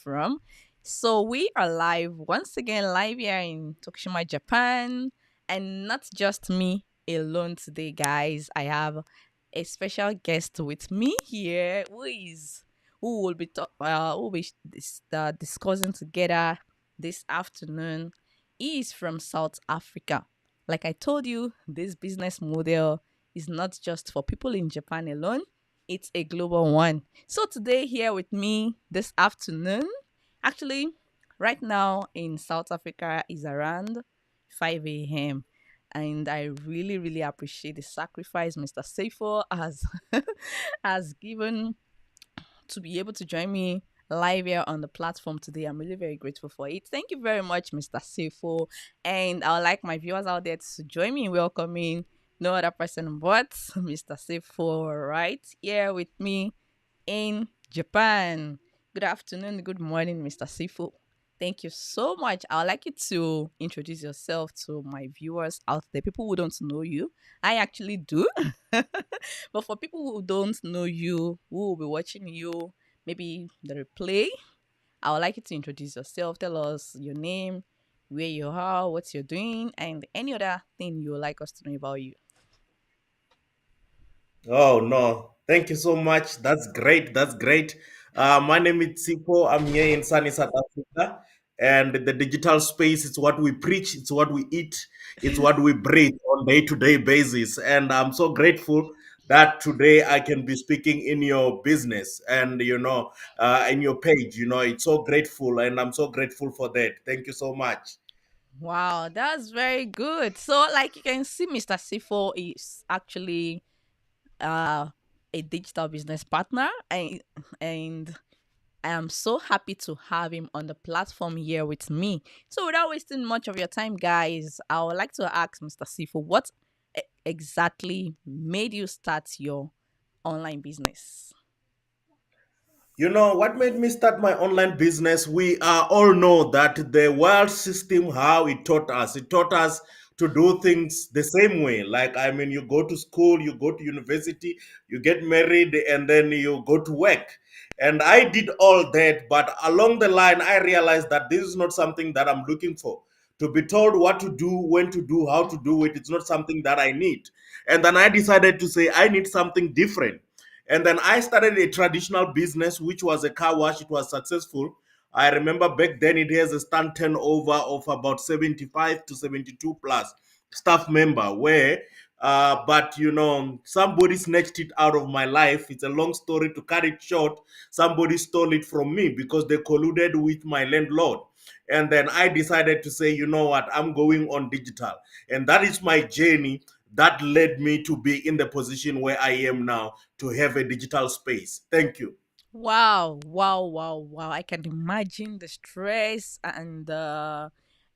from. So we are live once again, live here in Tokushima, Japan, and not just me alone today, guys. I have a special guest with me here, who will be who will be discussing together this afternoon. He is from South Africa. Like I told you, this business model is not just for people in Japan alone, it's a global one. So today here with me this afternoon, actually right now in South Africa is around 5 a.m. And I really, really appreciate the sacrifice Mr. Seifo has has given to be able to join me live here on the platform today. I'm really very grateful for it. Thank you very much, Mr. Seifo. And I would like my viewers out there to join me in welcoming no other person but Mr. Seifo right here with me in Japan. Good afternoon, good morning, Mr. Seifo. Thank you so much. I would like you to introduce yourself to my viewers out there, people who don't know you. I actually do. But for people who don't know you, who will be watching you, maybe the replay, I would like you to introduce yourself. Tell us your name, where you are, what you're doing, and any other thing you would like us to know about you. Oh no, thank you so much. That's great. That's great. My name is Sipo. I'm here in sunny South Africa, and the digital space is what we preach. It's what we eat. It's what we breathe on day-to-day basis. And I'm so grateful that today I can be speaking in your business and in your page. It's so grateful, and I'm so grateful for that. Thank you so much. Wow, that's very good. So, like you can see, Mr. Sifo is actually a digital business partner, and I am so happy to have him on the platform here with me. So, without wasting much of your time, guys, I would like to ask Mr. Sifo, what exactly made you start your online business? You know what made me start my online business? We all know that the world system, how it taught us. It taught us to do things the same way. Like, I mean, you go to school, you go to university, you get married, and then you go to work. And I did all that, but along the line, I realized that this is not something that I'm looking for. To be told what to do, when to do, how to do it, it's not something that I need. And then I decided to say, I need something different, and then I started a traditional business, which was a car wash. It was successful. I remember back then it has a stand turnover of about 75 to 72 plus staff member. But somebody snatched it out of my life. It's a long story to cut it short. Somebody stole it from me because they colluded with my landlord. And then I decided to say, you know what, I'm going on digital. And that is my journey that led me to be in the position where I am now, to have a digital space. Thank you. Wow, wow, wow, wow. I can imagine the stress and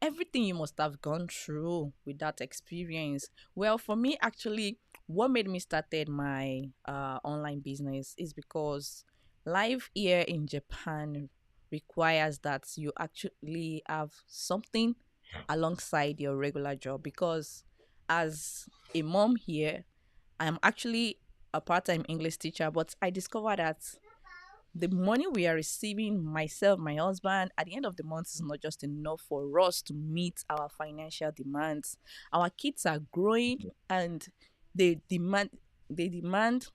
everything you must have gone through with that experience. Well, for me, actually, what made me started my online business is because life here in Japan requires that you actually have something alongside your regular job because as a mom here, I'm actually a part-time English teacher, but I discovered that the money we are receiving, myself, my husband, at the end of the month is not just enough for us to meet our financial demands. Our kids are growing and they demand they demand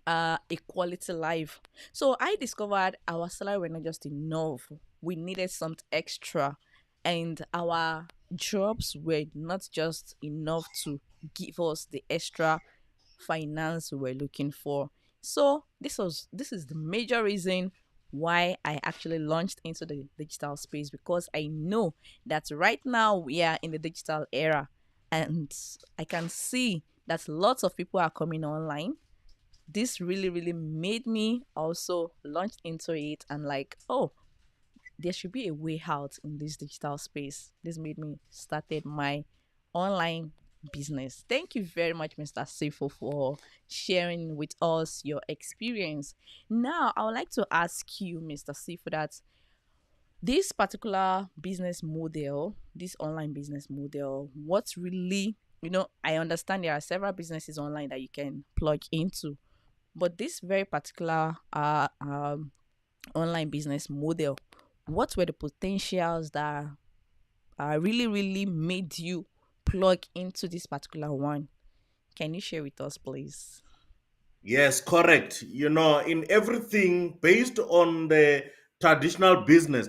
a quality life. So I discovered our salary were not just enough. We needed something extra. And our jobs were not just enough to give us the extra finance we were looking for. So this is the major reason why I actually launched into the digital space because I know that right now we are in the digital era and I can see that lots of people are coming online. This really really made me also launch into it and like, oh, there should be a way out in this digital space. This made me started my online business. Thank you very much, Mr. Sifo, for sharing with us your experience. Now, I would like to ask you, Mr. Sifo, that this particular business model, this online business model, what's really, I understand there are several businesses online that you can plug into, but this very particular online business model, What were the potentials that really, really made you plug into this particular one? Can you share with us, please? Yes, correct. In everything based on the traditional business,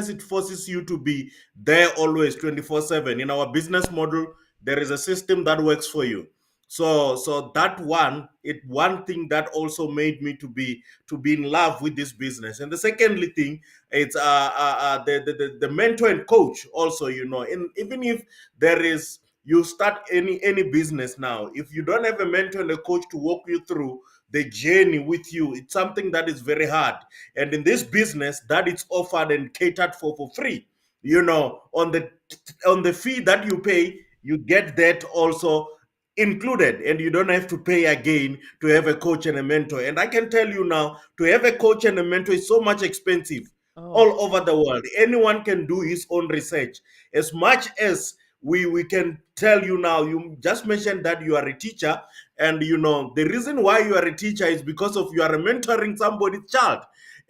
it forces you to be there always 24/7. In our business model, there is a system that works for you. So that one thing that also made me to be in love with this business. And the secondly thing, it's the mentor and coach also. Even if there is, you start any business now, if you don't have a mentor and a coach to walk you through the journey with you, it's something that is very hard. And in this business, that it's offered and catered for free. On the fee that you pay, you get that also included, and you don't have to pay again to have a coach and a mentor. And I can tell you now, to have a coach and a mentor is so much expensive. Oh, All over the world, anyone can do his own research. As much as we can tell you now, you just mentioned that you are a teacher, and the reason why you are a teacher is because of you are mentoring somebody's child,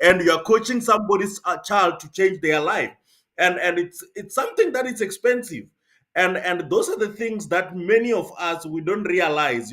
and you are coaching somebody's child to change their life. And it's something that is expensive. And those are the things that many of us, we don't realize,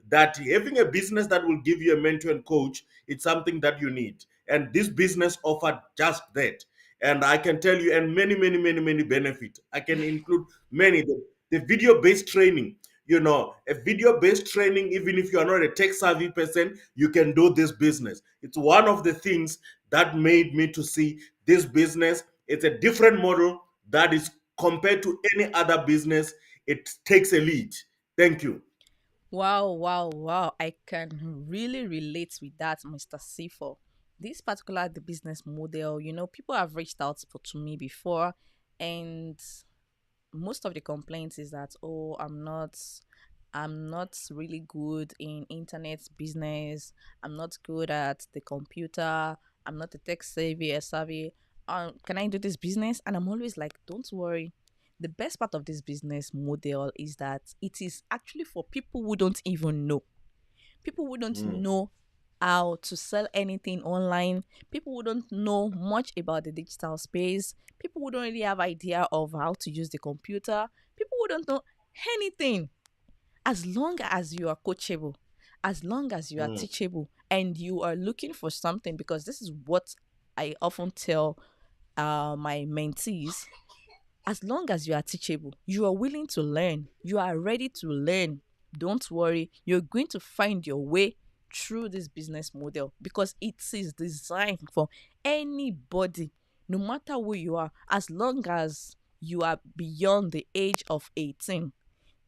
that having a business that will give you a mentor and coach, it's something that you need. And this business offered just that. And I can tell you, and many, many, many, many benefits. I can include many. The video based training, a video based training, even if you are not a tech savvy person, you can do this business. It's one of the things that made me to see this business. It's a different model that is compared to any other business. It takes a lead. Thank you. wow, wow, wow. I can really relate with that, Mr. Sifo. This particular the business model, people have reached out to me before, and most of the complaints is that, oh, I'm not really good in internet business. I'm not good at the computer. I'm not a tech savvy. Can I do this business? And I'm always like, don't worry. The best part of this business model is that it is actually for people who don't even know. People who don't Mm, know how to sell anything online. People who don't know much about the digital space. People who don't really have idea of how to use the computer. People who don't know anything. As long as you are coachable, as long as you are mm, teachable, and you are looking for something, because this is what I often tell my mentees. As long as you are teachable, you are willing to learn, you are ready to learn, don't worry, you're going to find your way through this business model, because it is designed for anybody, no matter who you are, as long as you are beyond the age of 18.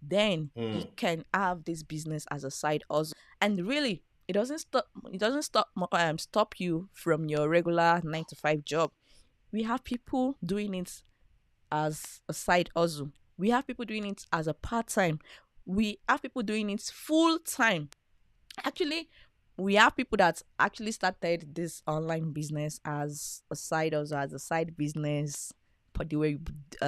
Then you mm, can have this business as a side hustle. And really, it doesn't stop you from your regular 9 to 5 job. We have people doing it as a side hustle. We have people doing it as a part-time. We have people doing it full time. Actually, we have people that actually started this online business as a side hustle, as a side business, but they were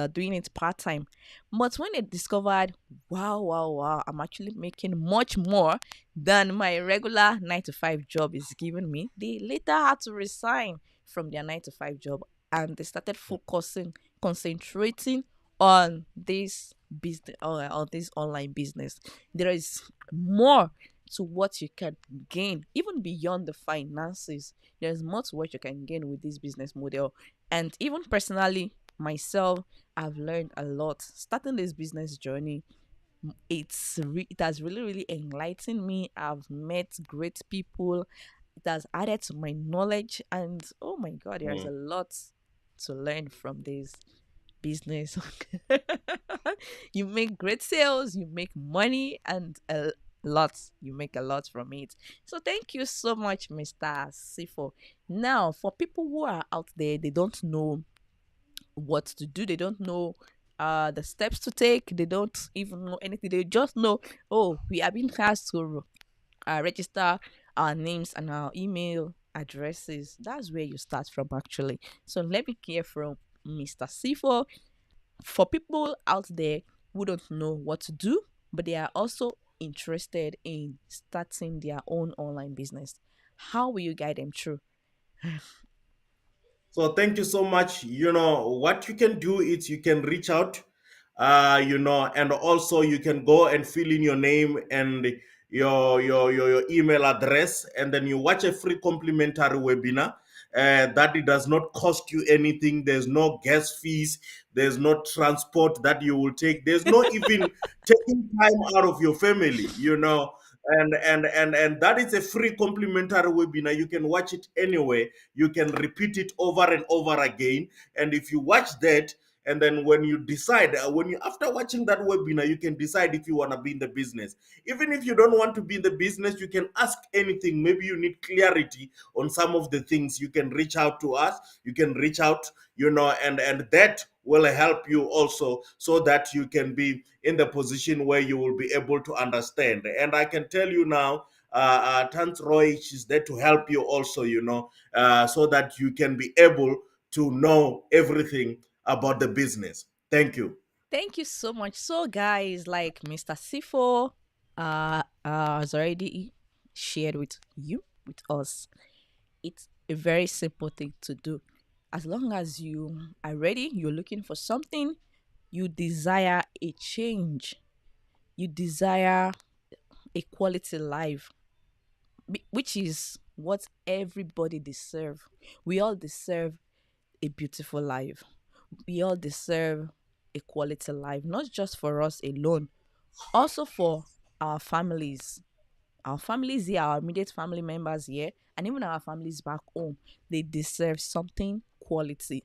doing it part time. But when they discovered, wow, wow, wow, I'm actually making much more than my regular 9 to 5 job is giving me, they later had to resign from their 9 to 5 job, and they started focusing, concentrating on this business, or on this online business. There is more to what you can gain, even beyond the finances. There's more to what you can gain with this business model. And even personally, myself, I've learned a lot starting this business journey. It has really, really enlightened me. I've met great people. It has added to my knowledge, and oh my god, there's mm. a lot to learn from this business. You make great sales, you make money, and a lot. You make a lot from it. So thank you so much, Mr. Sifo. Now, for people who are out there, they don't know what to do. They don't know the steps to take. They don't even know anything. They just know, oh, we are being asked to register our names and our email addresses. That's where you start from, actually. So let me hear from Mr. Sifo. For people out there who don't know what to do, but they are also interested in starting their own online business, how will you guide them through? So thank you so much. What you can do is you can reach out, and also you can go and fill in your name and your email address, and then you watch a free complimentary webinar. That it does not cost you anything. There's no gas fees. There's no transport that you will take. There's no even taking time out of your family. And that is a free complimentary webinar. You can watch it anyway, you can repeat it over and over again. And if you watch that, and then when you decide, when you after watching that webinar, you can decide if you want to be in the business. Even if you don't want to be in the business, you can ask anything. Maybe you need clarity on some of the things. You can reach out to us. You can reach out, and that will help you also, so that you can be in the position where you will be able to understand. And I can tell you now, Tant Roy is there to help you also, so that you can be able to know everything about the business. Thank you. Thank you so much. So, guys, like Mr. Sifo has already shared with you, with us, it's a very simple thing to do. As long as you are ready, you're looking for something, you desire a change, you desire a quality life, which is what everybody deserve. We all deserve a beautiful life. We all deserve a quality life, not just for us alone, also for our families. Our families here, our immediate family members here, and even our families back home, they deserve something quality.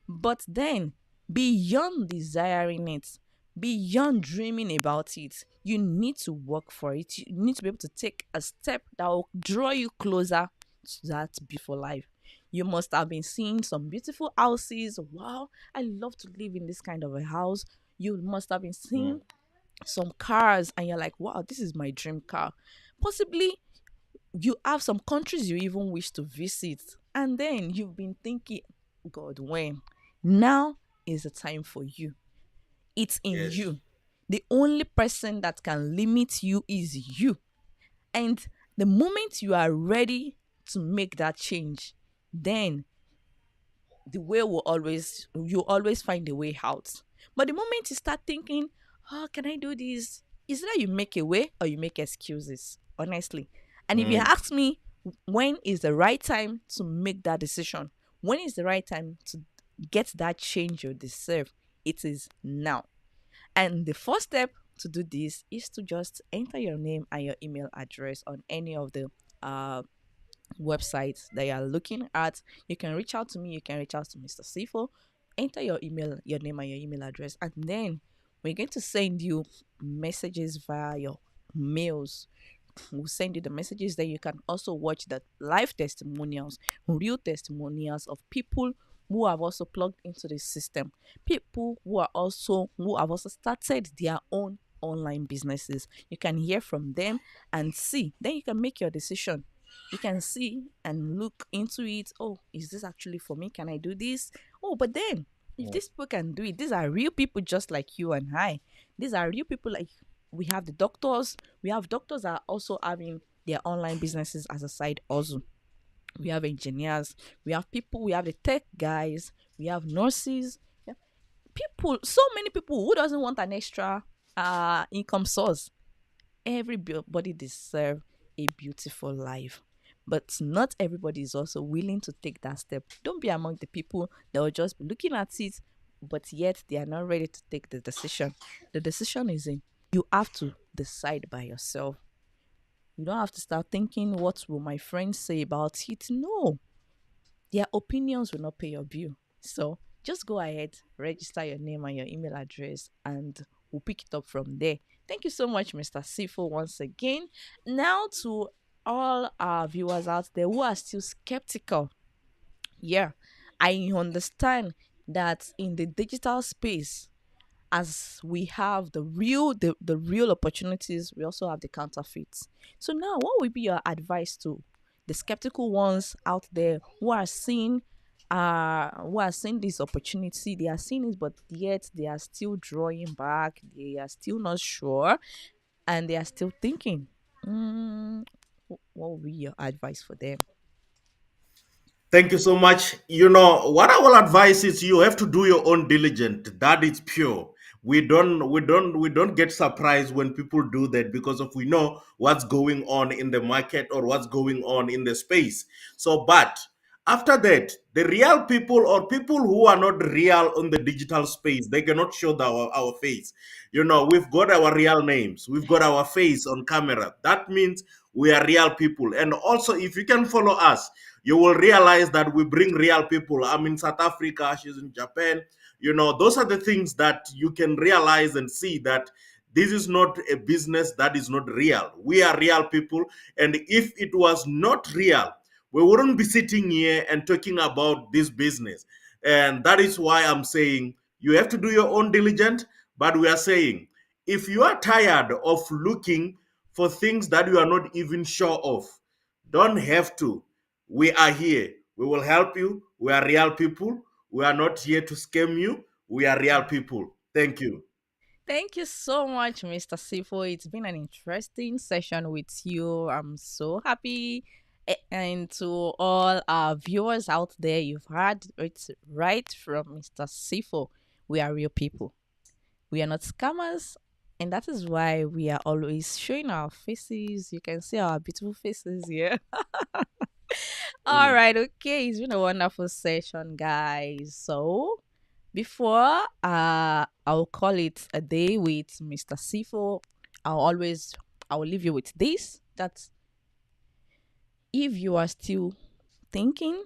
But then, beyond desiring it, beyond dreaming about it, you need to work for it. You need to be able to take a step that will draw you closer to that beautiful life. You must have been seeing some beautiful houses. Wow, I love to live in this kind of a house. You must have been Mm. seeing some cars, and you're like, wow, this is my dream car. Possibly you have some countries you even wish to visit, and then you've been thinking, God, when? Now is the time for you. It's in Yes. you. The only person that can limit you is you. And the moment you are ready to make that change, then the way will always you always find a way out. But the moment you start thinking, oh, can I do this? Is that you make a way or you make excuses, honestly. And if you Mm. ask me, when is the right time to make that decision? When is the right time to get that change you deserve? It is now. And the first step to do this is to just enter your name and your email address on any of the uh websites that you are looking at. You can reach out to me, you can reach out to Mr. Sifo, enter your email, your name and your email address, and then we're going to send you messages via your mails. We'll send you the messages that you can also watch the live testimonials, real testimonials of people who have also plugged into the system, people who have also started their own online businesses. You can hear from them and see. Then you can make your decision. You can see and look into it. Oh, is this actually for me? Can I do this? Oh, but then if Mm. these people can do it, these are real people just like you and I. These are real people like we have the doctors. We have doctors that are also having their online businesses as a side hustle. We have engineers. We have people. We have the tech guys. We have nurses. Yeah. People. So many people who doesn't want an extra income source. Everybody deserve a beautiful life, but not everybody is also willing to take that step. Don't be among the people that will just be looking at it, but yet they are not ready to take the decision. The decision is in. You have to decide by yourself. You don't have to start thinking, what will my friends say about it? No, their opinions will not pay your bill. So just go ahead, register your name and your email address, and we'll pick it up from there. Thank you so much, Mr. Sifo, once again. Now, to all our viewers out there who are still skeptical, yeah, I understand that in the digital space, as we have the real opportunities, we also have the counterfeits. So now, what would be your advice to the skeptical ones out there who are seeing this opportunity? They are seeing it, but yet they are still drawing back, they are still not sure, and they are still thinking, what would be your advice for them? Thank you so much. You know what I will advise is you have to do your own diligent. That is pure. We don't get surprised when people do that because of we know what's going on in the market or what's going on in the space. So, but after that, the real people or people who are not real on the digital space, they cannot show our face. You know, we've got our real names, we've got our face on camera. That means we are real people. And also, if you can follow us, you will realize that we bring real people. I'm in South Africa, she's in Japan. You know, those are the things that you can realize and see that this is not a business that is not real. We are real people. And if it was not real, we wouldn't be sitting here and talking about this business. And that is why I'm saying you have to do your own diligence. But we are saying if you are tired of looking for things that you are not even sure of, don't have to. We are here. We will help you. We are real people. We are not here to scam you. We are real people. Thank you. Thank you so much, Mr. Sifo. It's been an interesting session with you. I'm so happy. And to all our viewers out there, you've heard it right from Mr. Sifo. We are real people. We are not scammers. And that is why we are always showing our faces. You can see our beautiful faces here. All Mm. right, okay. It's been a wonderful session, guys. So, before I'll call it a day with Mr. Sifo, I'll leave you with this. That if you are still thinking,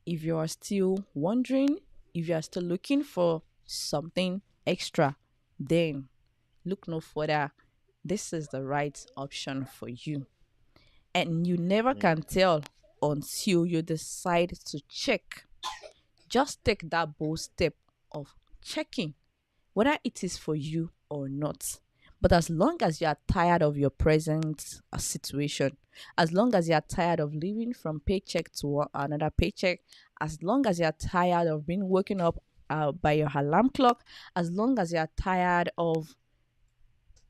if you are still wondering, if you are still looking for something extra, then look no further. This is the right option for you. And you never Mm. can tell until you decide to check. Just take that bold step of checking whether it is for you or not. But as long as you are tired of your present situation, as long as you are tired of living from paycheck to another paycheck, as long as you are tired of being woken up by your alarm clock, as long as you are tired of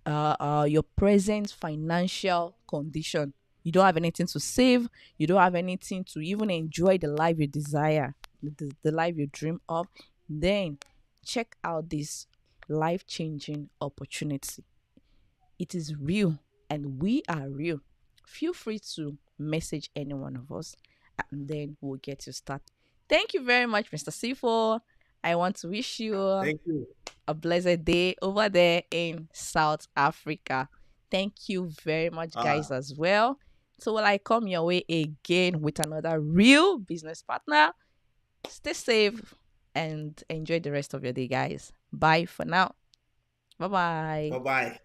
your present financial condition, you don't have anything to save, you don't have anything to even enjoy the life you desire, the life you dream of, then check out this life changing opportunity. It is real and we are real. Feel free to message any one of us and then we'll get you started. Thank you very much, Mr. C4. I want to wish you Thank you. a blessed day over there in South Africa. Thank you very much, guys, Ah, as well. So, will I come your way again with another real business partner? Stay safe and enjoy the rest of your day, guys. Bye for now. Bye bye. bye bye.